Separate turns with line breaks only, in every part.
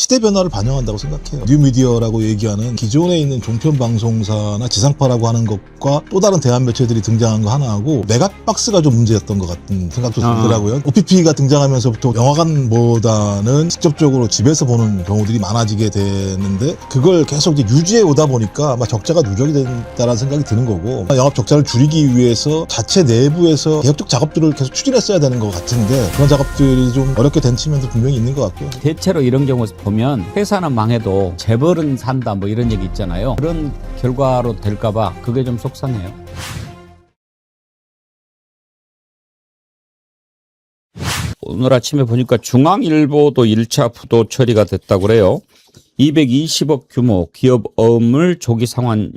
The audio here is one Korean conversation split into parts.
시대 변화를 반영한다고 생각해요. 뉴미디어라고 얘기하는 기존에 있는 종편 방송사나 지상파라고 하는 것과 또 다른 대한 매체들이 등장한 거 하나하고 메가박스가 좀 문제였던 것 같은 생각도 들더라고요. OPP가 등장하면서부터 영화관보다는 직접적으로 집에서 보는 경우들이 많아지게 되는데 그걸 계속 이제 유지해 오다 보니까 아마 적자가 누적이 된다는 생각이 드는 거고, 영업 적자를 줄이기 위해서 자체 내부에서 개혁적 작업들을 계속 추진했어야 되는 것 같은데 그런 작업들이 좀 어렵게 된 측면도 분명히 있는 것 같고요.
대체로 이런 경우 보면 회사는 망해도 재벌은 산다 뭐 이런 얘기 있잖아요. 그런 결과로 될까봐 그게 좀 속상해요. 오늘 아침에 보니까 중앙일보도 1차 부도 처리가 됐다고 그래요. 220억 규모 기업 어음을 조기 상환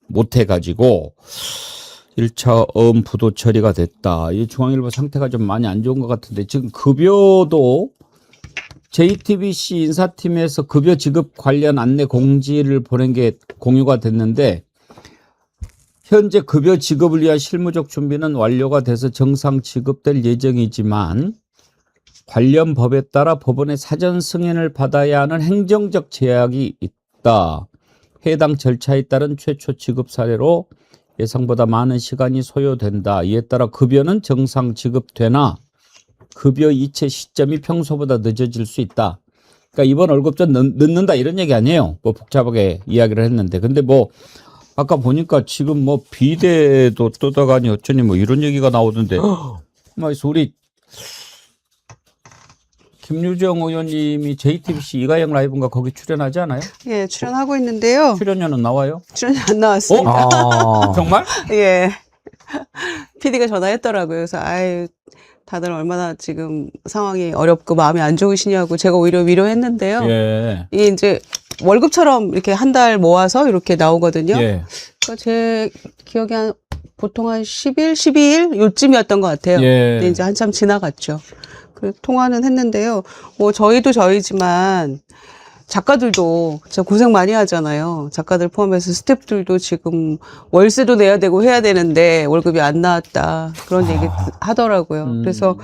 못해가지고 1차 어음 부도 처리가 됐다. 이 중앙일보 상태가 좀 많이 안 좋은 것 같은데 지금 급여도 JTBC 인사팀에서 급여 지급 관련 안내 공지를 보낸 게 공유가 됐는데 현재 급여 지급을 위한 실무적 준비는 완료가 돼서 정상 지급될 예정이지만 관련 법에 따라 법원의 사전 승인을 받아야 하는 행정적 제약이 있다. 해당 절차에 따른 최초 지급 사례로 예상보다 많은 시간이 소요된다. 이에 따라 급여는 정상 지급되나 급여 이체 시점이 평소보다 늦어질 수 있다. 그러니까 이번 월급 좀 늦는다 이런 얘기 아니에요. 뭐 복잡하게 이야기를 했는데. 근데 뭐 아까 보니까 지금 뭐 비대도 뜯어가니 어쩌니 뭐 이런 얘기가 나오던데. 그래서 우리 김유정 의원님이 JTBC 이가영 라이브인가 거기 출연하지 않아요?
예, 출연하고 있는데요.
출연료는 나와요?
출연이 안 나왔습니다.
아, 정말?
예. PD가 전화했더라고요. 그래서 아유, 다들 얼마나 지금 상황이 어렵고 마음이 안 좋으시냐고 제가 오히려 위로했는데요.
예.
이게 이제 월급처럼 이렇게 한 달 모아서 이렇게 나오거든요.
예.
그러니까 제 기억에 보통 한 10일, 12일 요쯤이었던 것 같아요.
예.
근데 이제 한참 지나갔죠. 그 통화는 했는데요. 뭐 저희도 저희지만 작가들도 진짜 고생 많이 하잖아요. 작가들 포함해서 스태프들도 지금 월세도 내야 되고 해야 되는데 월급이 안 나왔다. 그런 얘기 하더라고요. 그래서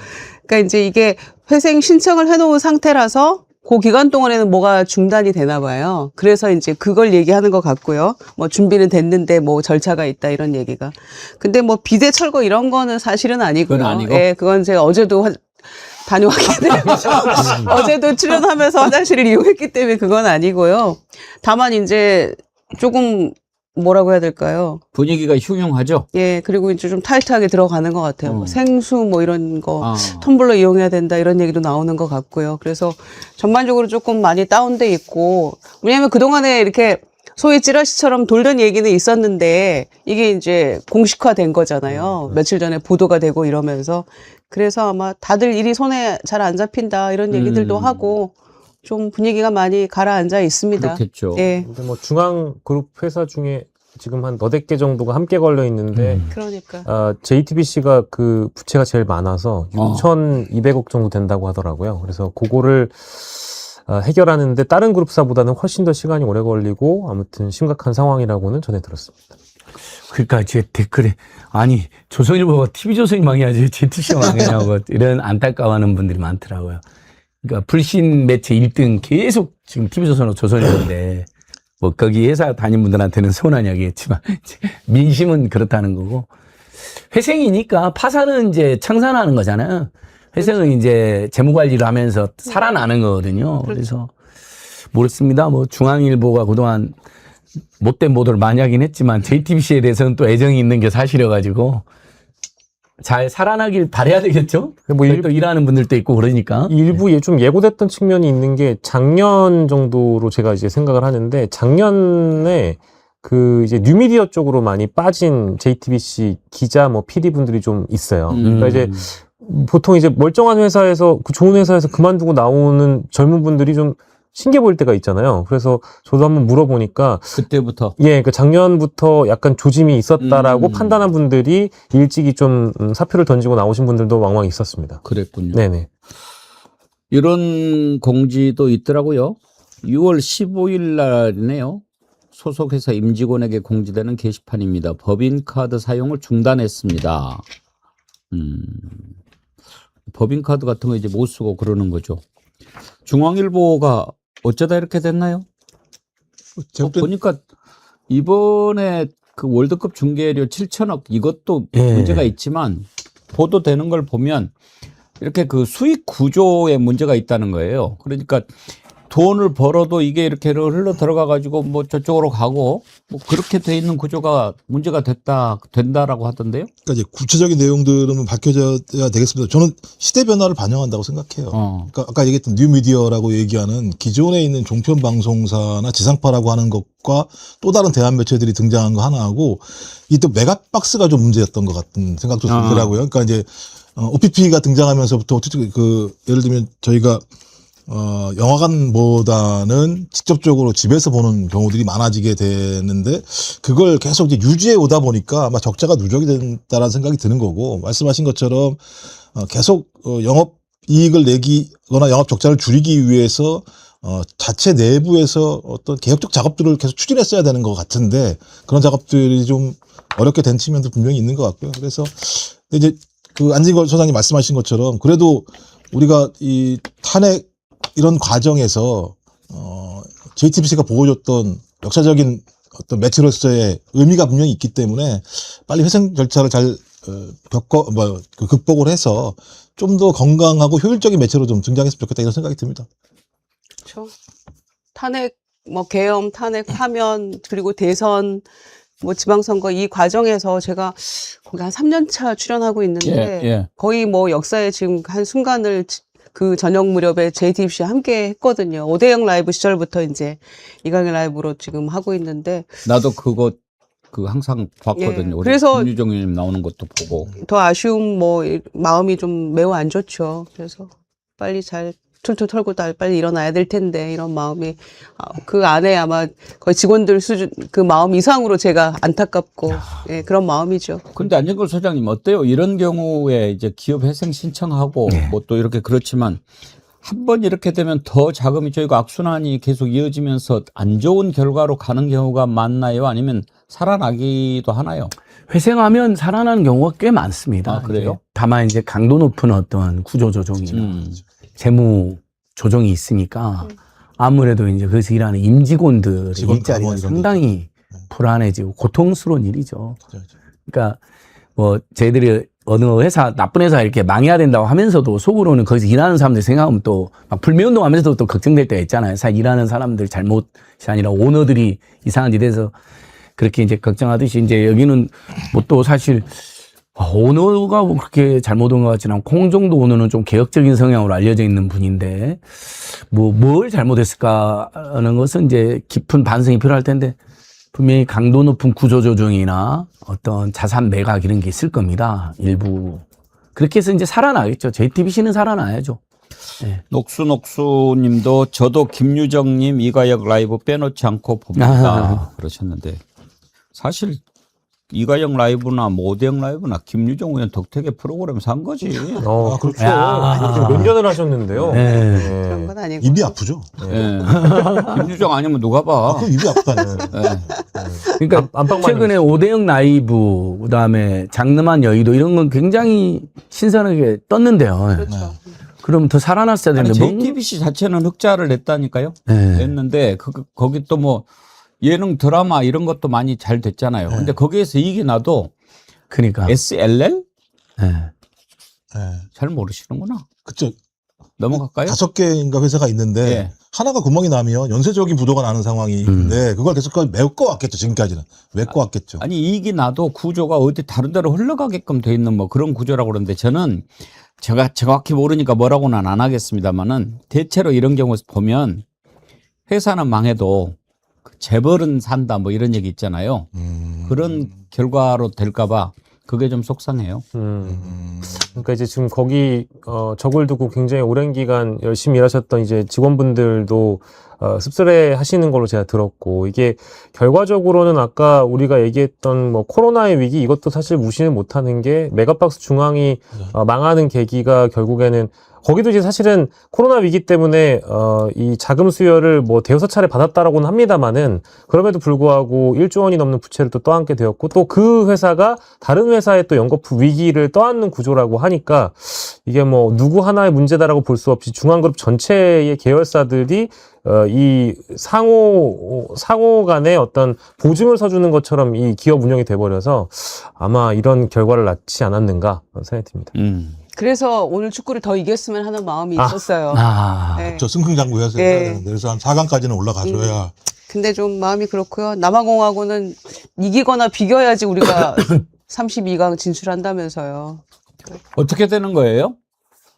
그러니까 이제 이게 회생 신청을 해놓은 상태라서 그 기간 동안에는 뭐가 중단이 되나 봐요. 그래서 이제 그걸 얘기하는 것 같고요. 뭐 준비는 됐는데 뭐 절차가 있다 이런 얘기가. 근데 뭐 비대 철거 이런 거는 사실은 아니고요.
그건 아니고?
예, 그건 제가 어제도 다녀왔기 때문에 어제도 출연하면서 화장실을 이용했기 때문에 그건 아니고요. 다만 이제 조금 뭐라고 해야 될까요?
분위기가 흉흉하죠?
예, 그리고 이제 좀 타이트하게 들어가는 것 같아요. 뭐 생수 뭐 이런 거 텀블러 이용해야 된다 이런 얘기도 나오는 것 같고요. 그래서 전반적으로 조금 많이 다운돼 있고, 왜냐하면 그동안에 이렇게 소위 찌라시처럼 돌던 얘기는 있었는데 이게 이제 공식화된 거잖아요. 며칠 전에 보도가 되고 이러면서. 그래서 아마 다들 일이 손에 잘 안 잡힌다 이런 얘기들도 하고 좀 분위기가 많이 가라앉아 있습니다.
그렇겠죠.
예.
근데 뭐 중앙그룹 회사 중에 지금 한 너댓 개 정도가 함께 걸려 있는데
그러니까.
JTBC가 그 부채가 제일 많아서 6,200억 정도 된다고 하더라고요. 그래서 그거를 해결하는데 다른 그룹사보다는 훨씬 더 시간이 오래 걸리고 아무튼 심각한 상황이라고는 전해 들었습니다.
그러니까 제 댓글에 아니 조선일보가 TV조선이 망해야지 JTBC가 망하냐고 이런 안타까워하는 분들이 많더라고요. 그러니까 불신 매체 1등 계속 지금 TV조선하고 조선일보인데 뭐 거기 회사 다닌 분들한테는 서운한 이야기겠지만 민심은 그렇다는 거고, 회생이니까 파산은 이제 청산하는 거잖아요. 회생은 이제 재무관리를 하면서 살아나는 거거든요. 그래서 모르겠습니다. 뭐 중앙일보가 그동안 못된 보도를 많이 하긴 했지만 JTBC에 대해서는 또 애정이 있는 게 사실이어가지고 잘 살아나길 바라야 되겠죠? 뭐 또 일하는 분들도 있고 그러니까.
일부 좀 예고됐던 측면이 있는 게 작년 정도로 제가 이제 생각을 하는데, 작년에 그 이제 뉴미디어 쪽으로 많이 빠진 JTBC 기자 뭐 PD 분들이 좀 있어요. 그러니까 이제 보통 이제 멀쩡한 회사에서 그 좋은 회사에서 그만두고 나오는 젊은 분들이 좀 신기해 보일 때가 있잖아요. 그래서 저도 한번 물어보니까
그때부터
예, 그 작년부터 약간 조짐이 있었다라고 판단한 분들이 일찍이 좀 사표를 던지고 나오신 분들도 왕왕 있었습니다.
그랬군요.
네네.
이런 공지도 있더라고요. 6월 15일 날이네요. 소속회사 임직원에게 공지되는 게시판입니다. 법인카드 사용을 중단했습니다. 법인카드 같은 거 이제 못 쓰고 그러는 거죠. 중앙일보가 어쩌다 이렇게 됐나요?
제가 볼 땐
보니까 이번에 그 월드컵 중계료 7천억 이것도
예.
문제가 있지만 보도되는 걸 보면 이렇게 그 수익 구조에 문제가 있다는 거예요. 그러니까 돈을 벌어도 이게 이렇게 흘러 들어가 가지고 뭐 저쪽으로 가고 뭐 그렇게 돼 있는 구조가 문제가 된다라고 하던데요.
그러니까 이제 구체적인 내용들은 밝혀져야 되겠습니다. 저는 시대 변화를 반영한다고 생각해요. 그러니까 아까 얘기했던 뉴미디어라고 얘기하는 기존에 있는 종편 방송사나 지상파라고 하는 것과 또 다른 대한 매체들이 등장한 거 하나하고 이 또 메가박스가 좀 문제였던 것 같은 생각도 들더라고요. 그러니까 이제 OPP가 등장하면서부터 그 예를 들면 저희가 영화관보다는 직접적으로 집에서 보는 경우들이 많아지게 되는데 그걸 계속 이제 유지해 오다 보니까 아마 적자가 누적이 된다라는 생각이 드는 거고 말씀하신 것처럼 계속 영업 이익을 내기거나 영업 적자를 줄이기 위해서 자체 내부에서 어떤 개혁적 작업들을 계속 추진했어야 되는 것 같은데 그런 작업들이 좀 어렵게 된 측면도 분명히 있는 것 같고요. 그래서 이제 그 안진걸 소장님 말씀하신 것처럼 그래도 우리가 이 탄핵 이런 과정에서 JTBC가 보여줬던 역사적인 어떤 매체로서의 의미가 분명히 있기 때문에 빨리 회생 절차를 잘 극복을 해서 좀 더 건강하고 효율적인 매체로 좀 등장했으면 좋겠다 이런 생각이 듭니다.
그렇죠. 탄핵, 뭐 계엄, 탄핵, 파면 그리고 대선, 뭐 지방선거 이 과정에서 제가 거기 한 3년 차 출연하고 있는데
예.
거의 뭐 역사에 지금 한 순간을 그 저녁 무렵에 JTBC와 함께 했거든요. 오대영 라이브 시절부터 이제 이강인 라이브로 지금 하고 있는데
나도 그거 그 항상 봤거든요.
예,
우리
그래서
김유정 의원님 나오는 것도 보고.
더 아쉬움 뭐 마음이 좀 매우 안 좋죠. 그래서 빨리 잘 툴툴 털고 빨리 일어나야 될 텐데 이런 마음이 그 안에 아마 거의 직원들 수준 그 마음 이상으로 제가 안타깝고 예, 그런 마음이죠.
근데 안진걸 소장님 어때요? 이런 경우에 이제 기업 회생 신청하고 뭐 또 이렇게 그렇지만 한 번 이렇게 되면 더 자금이 저희가 악순환이 계속 이어지면서 안 좋은 결과로 가는 경우가 많나요? 아니면 살아나기도 하나요?
회생하면 살아나는 경우가 꽤 많습니다.
아, 그래요?
이제 다만 이제 강도 높은 어떤 구조 조정이나 재무 조정이 있으니까 아무래도 이제 거기서 일하는 임직원들의
직원
일자리가
가원 이런
상당히 불안해지고 고통스러운 일이죠. 그러니까 뭐 저희들이 어느 회사 나쁜 회사 이렇게 망해야 된다고 하면서도 속으로는 거기서 일하는 사람들 생각하면 또 막 불매운동 하면서도 또 걱정될 때가 있잖아요. 사실 일하는 사람들 잘못이 아니라 오너들이 이상한 짓 해서 그렇게 이제 걱정하듯이 이제 여기는 뭐 또 사실 오너가 뭐 그렇게 잘못한 것 같지는 않고 홍정도 오너는 좀 개혁적인 성향으로 알려져 있는 분인데 뭘 잘못했을까 하는 것은 이제 깊은 반성이 필요할 텐데 분명히 강도 높은 구조조정이나 어떤 자산 매각 이런 게 있을 겁니다. 일부. 그렇게 해서 이제 살아나겠죠. JTBC는 살아나야죠. 네.
녹수님도 저도 김유정님 이가혁 라이브 빼놓지 않고 봅니다. 그러셨는데 사실 이가영 라이브나 뭐 오대영 라이브나 김유정 의원 덕택의 프로그램 산 거지.
그렇죠.
몇 년을 하셨는데요.
네.
그런 건 아니고.
입이 아프죠.
예. 김유정 아니면 누가 봐.
그럼 입이 아프다니까요.
그러니까
안팎만
최근에 오대영 라이브 그다음에 장르만 여의도 이런 건 굉장히 신선하게 떴는데요.
그렇죠.
그럼 더 살아났어야
아니,
되는데
JTBC 자체는 흑자를 냈다니까요.
네.
냈는데 거기 또 뭐 예능 드라마 이런 것도 많이 잘 됐잖아요. 근데 거기에서 이익이 나도
그러니까
SLL
네.
잘 모르시는구나.
그쵸.
넘어갈까요?
5개인가 회사가 있는데
예.
하나가 구멍이 나면 연쇄적인 부도가 나는 상황인데 그걸 계속 메꿔왔겠죠. 지금까지는 메꿔왔겠죠.
아니 이익이 나도 구조가 어디 다른 데로 흘러가게끔 돼 있는 뭐 그런 구조라고 그러는데 저는 제가 정확히 모르니까 뭐라고는 안 하겠습니다만은 대체로 이런 경우 보면 회사는 망해도 재벌은 산다 뭐 이런 얘기 있잖아요. 그런 결과로 될까봐 그게 좀 속상해요.
그러니까 이제 지금 거기 적을 두고 굉장히 오랜 기간 열심히 일하셨던 이제 직원분들도 씁쓸해 하시는 걸로 제가 들었고, 이게 결과적으로는 아까 우리가 얘기했던 뭐 코로나의 위기 이것도 사실 무시는 못하는 게 메가박스 중앙이 망하는 계기가 결국에는 거기도 이제 사실은 코로나 위기 때문에 이 자금 수여를 뭐 대여섯 차례 받았다라고는 합니다만은 그럼에도 불구하고 1조 원이 넘는 부채를 또 떠안게 되었고, 또 그 회사가 다른 회사의 또 연거푸 위기를 떠안는 구조라고 하니까 이게 뭐 누구 하나의 문제다라고 볼 수 없이 중앙그룹 전체의 계열사들이 이 상호 간의 어떤 보증을 서주는 것처럼 이 기업 운영이 돼버려서 아마 이런 결과를 낳지 않았는가 생각이 듭니다.
그래서 오늘 축구를 더 이겼으면 하는 마음이 있었어요. 네.
저 승승장구해서 해야 되는데 그래서 한 4강까지는 올라가줘야
근데 좀 마음이 그렇고요. 남아공하고는 이기거나 비겨야지 우리가 32강 진출한다면서요.
어떻게 되는 거예요?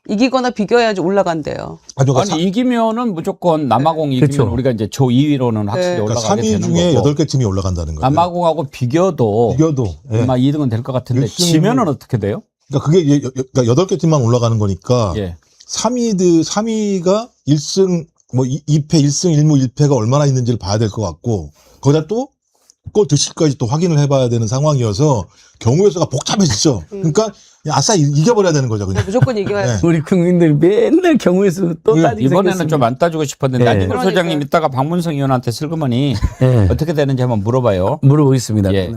이기거나 비겨야지 올라간대요.
아니 이기면은 무조건 남아공 이기면
그렇죠.
우리가 이제 조 2위로는 확실히
그러니까
올라가게
3위
되는
중에
거고
8개 팀이 올라간다는 거예요.
남아공하고 비교도
이겨도 예.
아마 2등은 될 것 같은데
일승-
지면은 어떻게 돼요?
그러니까 그게 그러니까 8개 팀만 올라가는 거니까
예.
3위가 1승 뭐 2패 1승 1무 1패가 얼마나 있는지를 봐야 될 것 같고 거기다 또 골 득실까지 또 확인을 해봐야 되는 상황이어서 경우의 수가 복잡해지죠. 그러니까 그냥 아싸 이겨버려야 되는 거죠. 그냥.
무조건 이겨야지.
네.
우리 국민들 맨날 경우의 수 또 따지기
이번에는 좀 안 따지고 싶었는데
예.
안진걸
그러니까요.
소장님 이따가 박문성 의원한테 슬그머니
예.
어떻게 되는지 한번 물어봐요.
물어보겠습니다.
예.